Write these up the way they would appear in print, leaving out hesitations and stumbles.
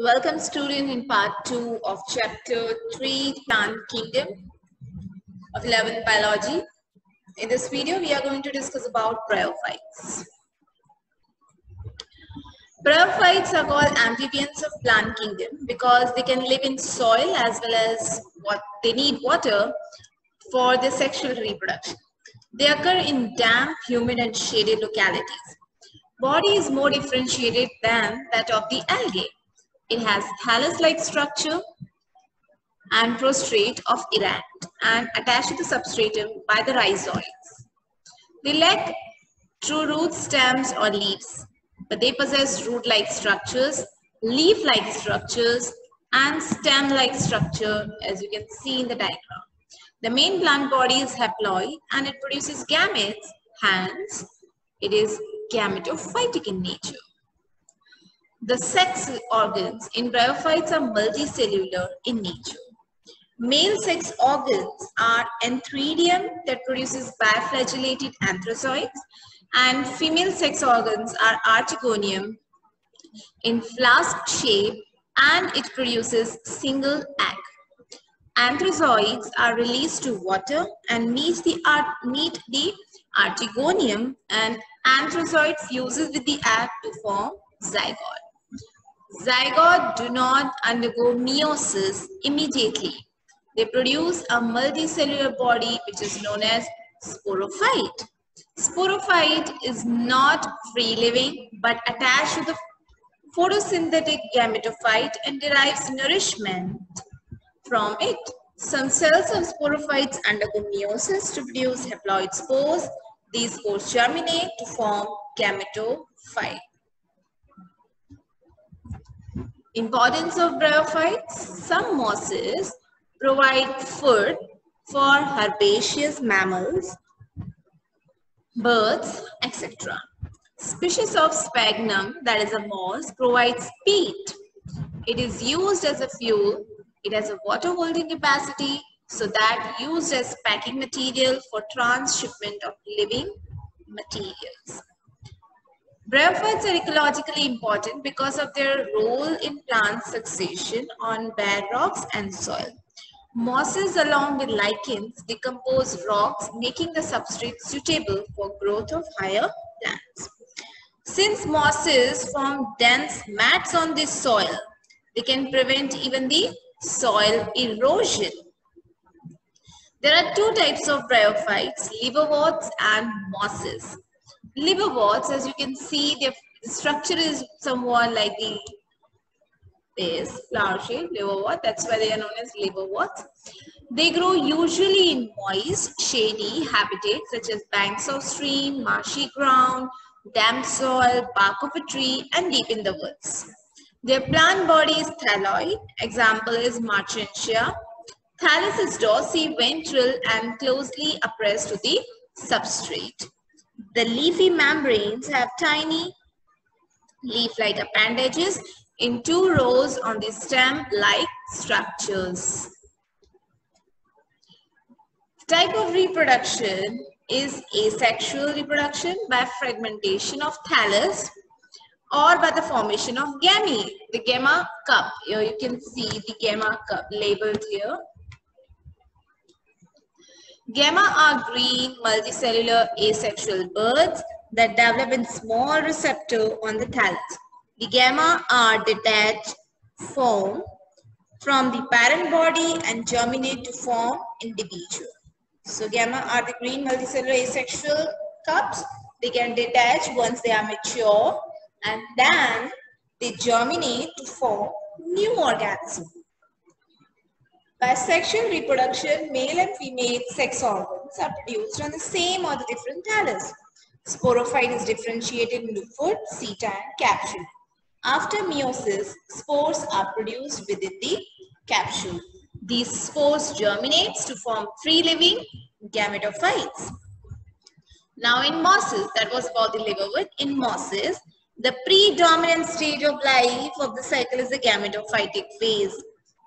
Welcome student in part 2 of chapter 3 Plant Kingdom of 11th Biology. In this video we are going to discuss about bryophytes. Bryophytes are called amphibians of plant kingdom because they can live in soil as well as they need water for their sexual reproduction. They occur in damp, humid and shaded localities. Body is more differentiated than that of the algae. It has thallus-like structure and prostrate of erect and attached to the substratum by the rhizoids. They lack true roots, stems or leaves, but they possess root-like structures, leaf-like structures and stem-like structure as you can see in the diagram. The main plant body is haploid and it produces gametes, hence it is gametophytic in nature. The sex organs in bryophytes are multicellular in nature. Male sex organs are antheridium that produces biflagellated anthrazoids and female sex organs are archegonium in flask shape and it produces single egg. Anthrazoids are released to water and meet the archegonium and anthrazoid fuses with the egg to form zygote. Zygotes do not undergo meiosis immediately. They produce a multicellular body which is known as sporophyte. Sporophyte is not free-living but attached to the photosynthetic gametophyte and derives nourishment from it. Some cells of sporophytes undergo meiosis to produce haploid spores. These spores germinate to form gametophyte. Importance of bryophytes. Some mosses provide food for herbaceous mammals, birds, etc. Species of sphagnum, that is a moss, provides peat. It is used as a fuel. It has a water holding capacity, so that used as packing material for transshipment of living materials. Bryophytes are ecologically important because of their role in plant succession on bare rocks and soil. Mosses along with lichens decompose rocks, making the substrate suitable for growth of higher plants. Since mosses form dense mats on the soil, they can prevent even the soil erosion. There are two types of bryophytes, liverworts and mosses. Liverworts, as you can see, their structure is somewhat like this flower shape, liverwort. That's why they are known as liverworts. They grow usually in moist, shady habitats such as banks of stream, marshy ground, damp soil, bark of a tree, and deep in the woods. Their plant body is thalloid. Example is Marchantia. Thallus is dorsiventral and closely appressed to the substrate. The leafy membranes have tiny leaf-like appendages in two rows on the stem-like structures. The type of reproduction is asexual reproduction by fragmentation of thallus or by the formation of gamete, the gamma cup. Here you can see the gamma cup labeled here. Gamma are green, multicellular, asexual birds that develop in small receptor on the thallus. The gamma are detached form from the parent body and germinate to form individual. So gamma are the green multicellular asexual cups. They can detach once they are mature and then they germinate to form new organisms. By sexual reproduction, male and female sex organs are produced on the same or the different thallus. Sporophyte is differentiated into foot, seta and capsule. After meiosis, spores are produced within the capsule. These spores germinate to form free-living gametophytes. Now in mosses, that was about the liverwort. In mosses, the predominant stage of life of the cycle is the gametophytic phase.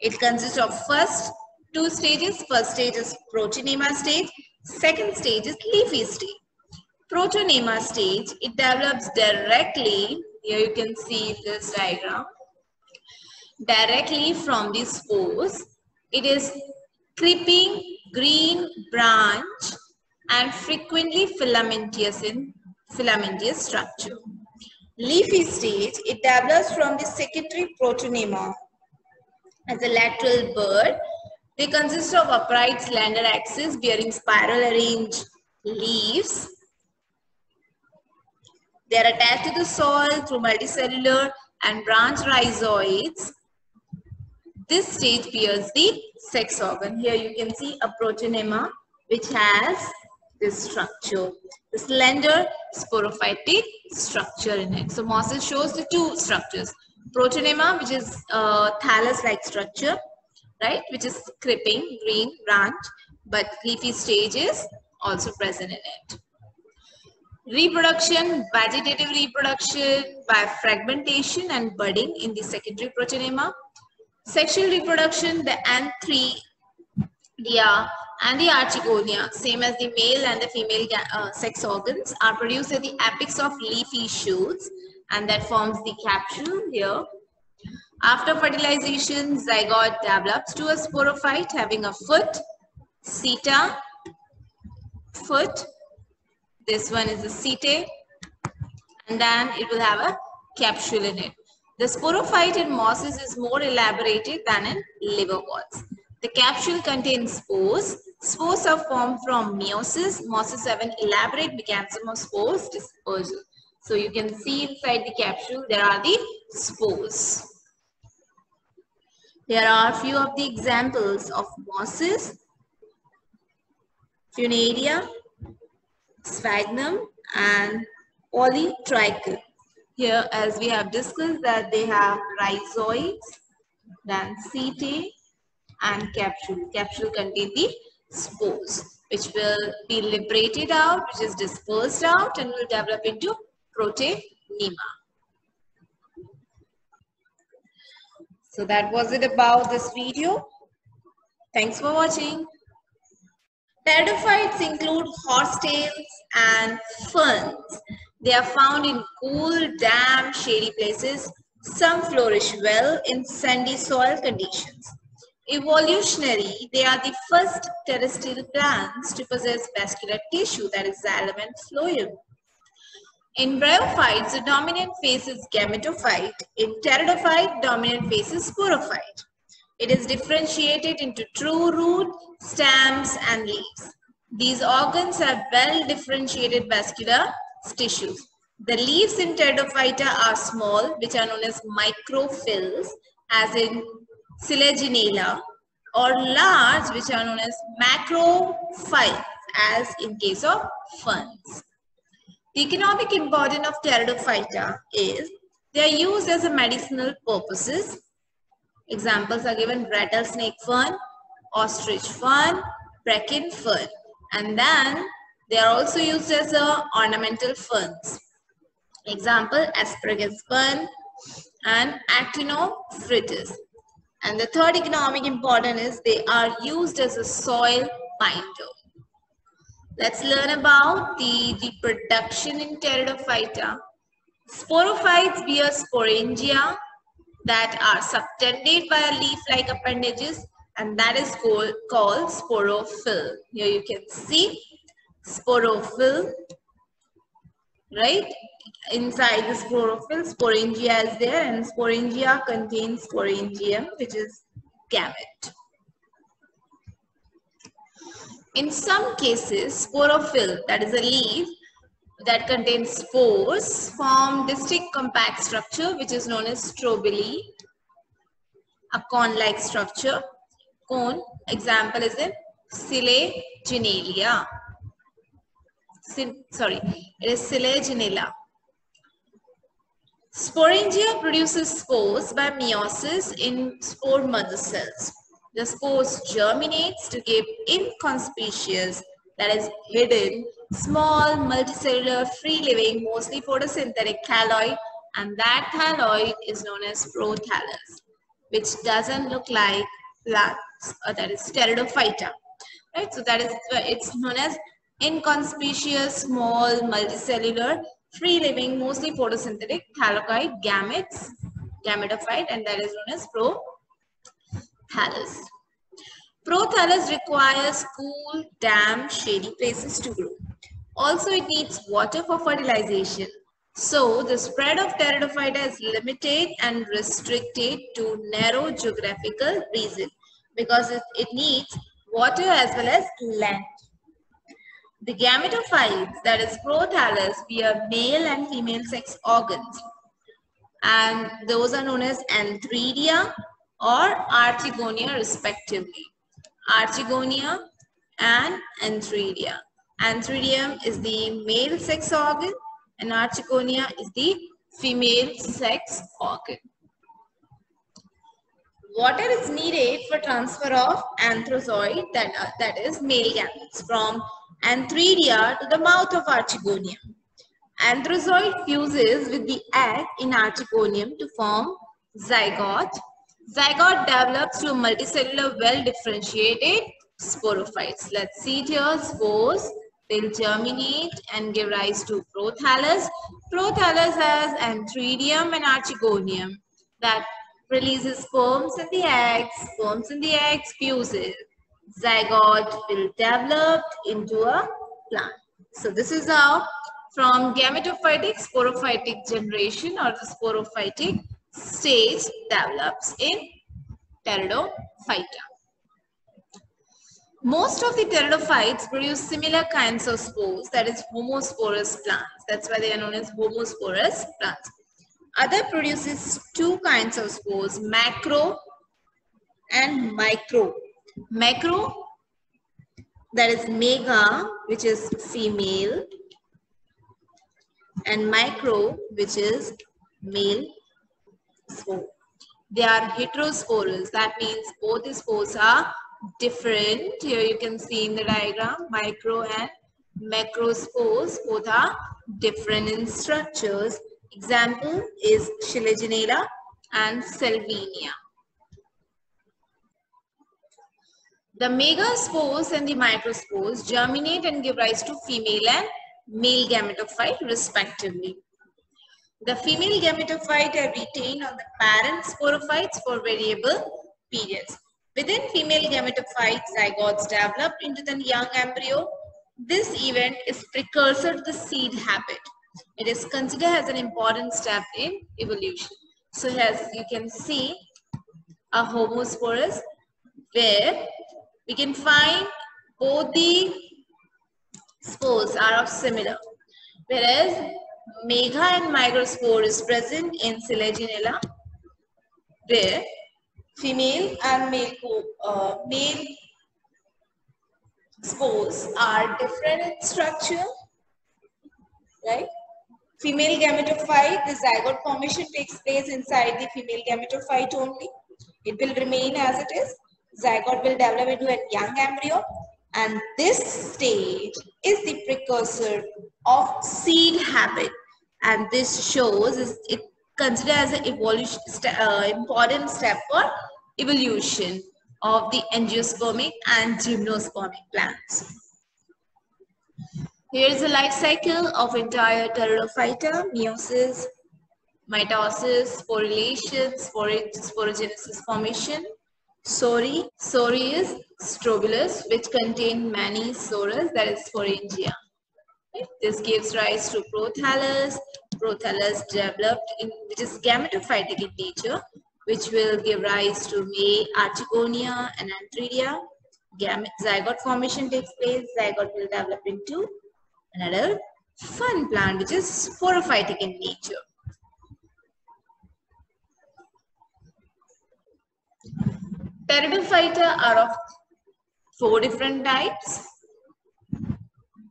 It consists of first two stages. First stage is protonema stage. Second stage is leafy stage. Protonema stage, it develops directly. Here you can see this diagram. directly from the spores. It is creeping, green branch and frequently filamentous structure. Leafy stage, it develops from the secondary protonema as a lateral bud. They consist of upright slender axis bearing spiral arranged leaves. They are attached to the soil through multicellular and branch rhizoids. This stage bears the sex organ. Here you can see a protonema which has this structure, the slender sporophytic structure in it. So mosses shows the two structures. Protonema, which is thallus-like structure, right, which is creeping, green branch, but leafy stage is also present in it. Reproduction, vegetative reproduction by fragmentation and budding in the secondary protonema. Sexual reproduction, the antheridia and the archegonia, same as the male and the female sex organs, are produced at the apex of leafy shoots, and that forms the capsule here. After fertilization, zygote develops to a sporophyte having a foot, seta, foot. This one is the setae, and then it will have a capsule in it. The sporophyte in mosses is more elaborated than in liverworts. The capsule contains spores. Spores are formed from meiosis. Mosses have an elaborate mechanism of spores dispersal. So you can see inside the capsule there are the spores. Here are a few of the examples of mosses: Funaria, Sphagnum, and Polytrichum. Here, as we have discussed, that they have rhizoids, then setae, and capsule. Capsule contain the spores, which will be liberated out, which is dispersed out, and will develop into protonema. So that was it about this video. Thanks for watching. Pteridophytes include horsetails and ferns. They are found in cool, damp, shady places. Some flourish well in sandy soil conditions. Evolutionary, they are the first terrestrial plants to possess vascular tissue, that is xylem and phloem. In bryophytes, the dominant phase is gametophyte. In pteridophyte, dominant phase is sporophyte. It is differentiated into true root, stems, and leaves. These organs have well differentiated vascular tissues. The leaves in Pteridophyta are small, which are known as microphyls, as in Selaginella, or large, which are known as macrophyls, as in case of ferns. The economic importance of Pteridophyta is they are used as a medicinal purposes. Examples are given: rattlesnake fern, ostrich fern, bracken fern, and then they are also used as ornamental ferns. Example: asparagus fern and actinophytes. And the third economic importance is they are used as a soil binder. Let's learn about the reproduction in Pteridophyta. Sporophytes bear sporangia that are subtended by leaf-like appendages, and that is called sporophyll. Here you can see sporophyll, right? Inside the sporophyll, sporangia is there, and sporangia contains sporangium, which is gamete. In some cases, sporophyll, that is a leaf that contains spores, form distinct compact structure, which is known as strobili, a cone-like structure. Cone, example is in Selaginella. It is Selaginella. Sporangia produces spores by meiosis in spore mother cells. The spores germinates to give inconspicuous, that is hidden, small, multicellular, free-living, mostly photosynthetic thalloid, and that thalloid is known as prothallus, which doesn't look like plants, that is Pteridophyta. Right? So that is, it's known as inconspicuous, small, multicellular, free-living, mostly photosynthetic thalloid gametes. gametophyte, and that is known as prothallus. Prothallus requires cool, damp, shady places to grow. Also, it needs water for fertilization. So, the spread of Pteridophyta is limited and restricted to narrow geographical region because it needs water as well as land. The gametophytes, that is prothallus, bear male and female sex organs, and those are known as antheridia or archegonia respectively. Archegonia and antheridia. Antheridium is the male sex organ and archegonia is the female sex organ. Water is needed for transfer of anthrozoid, that is male gametes, from antheridia to the mouth of archegonium. Anthrozoid fuses with the egg in archegonium to form zygote. Zygote develops to multicellular, well-differentiated sporophytes. Let's see it here. Spores, they'll germinate and give rise to prothallus. Prothallus has antheridium and archegonium that releases sperms in the eggs. Sperms in the eggs fuses. Zygote will develop into a plant. So this is how from gametophytic sporophytic generation or the sporophytic stage develops in Pteridophyta. Most of the pteridophytes produce similar kinds of spores, that is homosporous plants. That's why they are known as homosporous plants. Other produces two kinds of spores, macro and micro. Macro, that is mega, which is female, and micro, which is male spore. They are heterosporous. That means both the spores are different. Here you can see in the diagram, micro and macrospores both are different in structures. Example is Shilajinella and Salvinia. The megaspores and the microspores germinate and give rise to female and male gametophyte respectively. The female gametophyte are retained on the parent sporophytes for variable periods. Within female gametophyte, zygotes develop into the young embryo. This event is precursor to the seed habit. It is considered as an important step in evolution. So as you can see, a homosporous where we can find both the spores are of similar, whereas mega and microspore is present in Shilajinella, where female and male spores are different in structure, right? Female gametophyte, the zygote formation takes place inside the female gametophyte only. It will remain as it is. Zygote will develop into a young embryo, and this stage is the precursor of seed habit, and this shows it considered as an evolution important step for evolution of the angiospermic and gymnospermic plants. Here is the life cycle of entire Pteridophyta: meiosis, mitosis, sporulation, sporogenesis formation. Sori is strobilus, which contain many soras, that is sporangia. Right? This gives rise to prothallus. Prothallus developed which is gametophytic in nature, which will give rise to male archegonia and antheridia. Zygote formation takes place. Zygote will develop into another fun plant, which is sporophytic in nature. Pteridophyta are of 4 different types: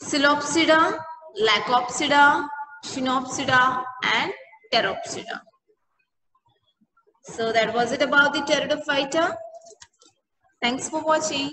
Psilopsida, Lacopsida, Chenopsida, and Pteropsida. So that was it about the Pteridophyta. Thanks for watching.